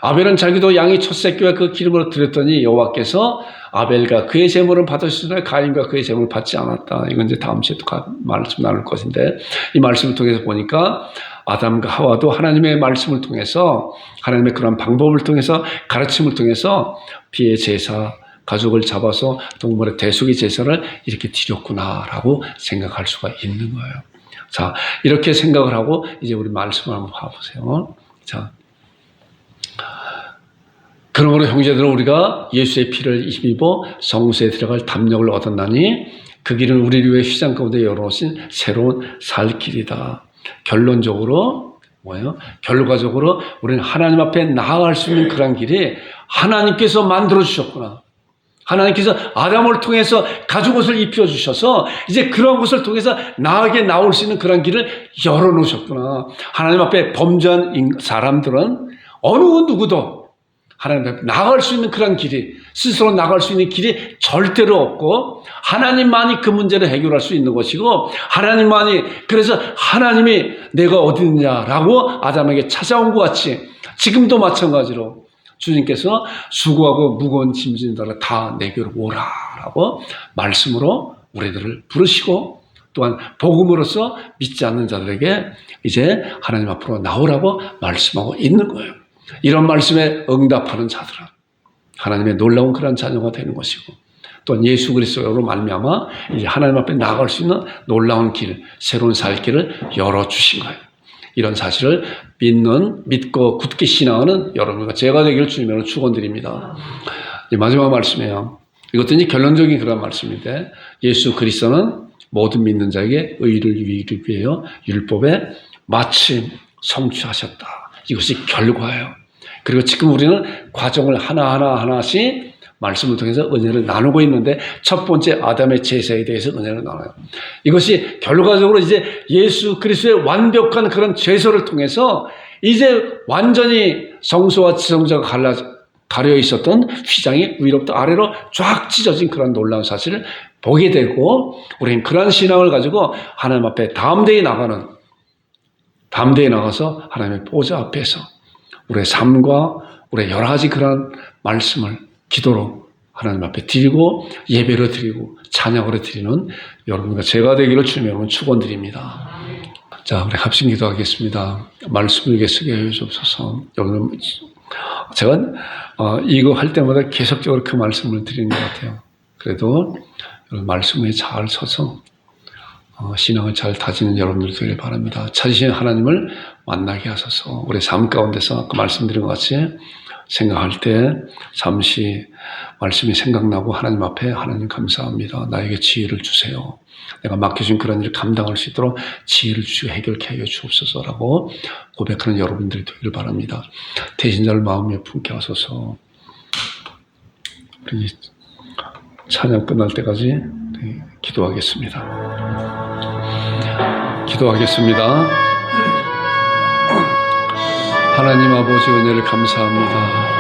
아벨은 자기도 양의 첫 새끼와 그 기름으로 드렸더니 여호와께서 아벨과 그의 제물은 받으시되 가인과 그의 제물을 받지 않았다. 이건 이제 다음 주에 또 말씀 나눌 것인데 이 말씀을 통해서 보니까 아담과 하와도 하나님의 말씀을 통해서 하나님의 그런 방법을 통해서 가르침을 통해서 피의 제사, 가족을 잡아서 동물의 대속의 제사를 이렇게 드렸구나라고 생각할 수가 있는 거예요. 자, 이렇게 생각을 하고 이제 우리 말씀을 한번 봐보세요. 자. 그러므로 형제들은 우리가 예수의 피를 힘입어 성소에 들어갈 담력을 얻었나니 그 길은 우리를 위해 휘장 가운데 열어놓으신 새로운 살 길이다. 결론적으로 뭐예요? 결과적으로 우리는 하나님 앞에 나아갈 수 있는 그런 길이 하나님께서 만들어주셨구나. 하나님께서 아담을 통해서 가죽옷을 입혀주셔서 이제 그런 것을 통해서 나에게 나올 수 있는 그런 길을 열어놓으셨구나. 하나님 앞에 범죄한 사람들은 어느 누구도 하나님 앞에 나갈 수 있는 그런 길이, 스스로 나갈 수 있는 길이 절대로 없고 하나님만이 그 문제를 해결할 수 있는 것이고 하나님만이, 그래서 하나님이 내가 어디 있느냐라고 아담에게 찾아온 것 같이 지금도 마찬가지로 주님께서 수고하고 무거운 짐진 자를 다 내게로 오라라고 말씀으로 우리들을 부르시고 또한 복음으로써 믿지 않는 자들에게 이제 하나님 앞으로 나오라고 말씀하고 있는 거예요. 이런 말씀에 응답하는 자들은 하나님의 놀라운 그런 자녀가 되는 것이고 또한 예수 그리스도로 말미암아 이제 하나님 앞에 나아갈 수 있는 놀라운 길, 새로운 살 길을 열어주신 거예요. 이런 사실을 믿고 굳게 신앙하는 여러분과 제가 되기를 주님으로 축원드립니다. 마지막 말씀이에요. 이것도 이제 결론적인 그런 말씀인데 예수 그리스도는 모든 믿는 자에게 의를 이루기 위하여 율법에 마침 성취하셨다. 이것이 결과예요. 그리고 지금 우리는 과정을 하나씩 말씀을 통해서 은혜를 나누고 있는데 첫 번째 아담의 제사에 대해서 은혜를 나눠요. 이것이 결과적으로 이제 예수 그리스도의 완벽한 그런 제사를 통해서 이제 완전히 성소와 지성소가 가려 있었던 휘장이 위로부터 아래로 쫙 찢어진 그런 놀라운 사실을 보게 되고, 우리는 그런 신앙을 가지고 하나님 앞에 담대히 나가서 하나님의 보좌 앞에서 우리의 삶과 우리의 여러 가지 그런 말씀을 기도로 하나님 앞에 드리고 예배로 드리고 찬양으로 드리는 여러분과 제가 되기를 주님의 이름으로 축원드립니다. 자, 우리 합심 기도하겠습니다. 말씀을 위해 쓰게 해주옵소서. 여러분, 제가 이거 할 때마다 계속적으로 그 말씀을 드리는 것 같아요. 그래도 여러분 말씀에 잘 서서 신앙을 잘 다지는 여러분들 되길 바랍니다. 찾으신 하나님을 만나게 하소서. 우리 삶 가운데서 아까 말씀드린 것 같이 생각할 때 잠시 말씀이 생각나고 하나님 앞에 하나님 감사합니다. 나에게 지혜를 주세요. 내가 맡겨준 그런 일을 감당할 수 있도록 지혜를 주시고 해결케 하여 주옵소서라고 고백하는 여러분들이 되길 바랍니다. 대신자를 마음에 품게 하소서. 우리 찬양 끝날 때까지 기도하겠습니다. 기도하겠습니다. 하나님 아버지 은혜를 감사합니다.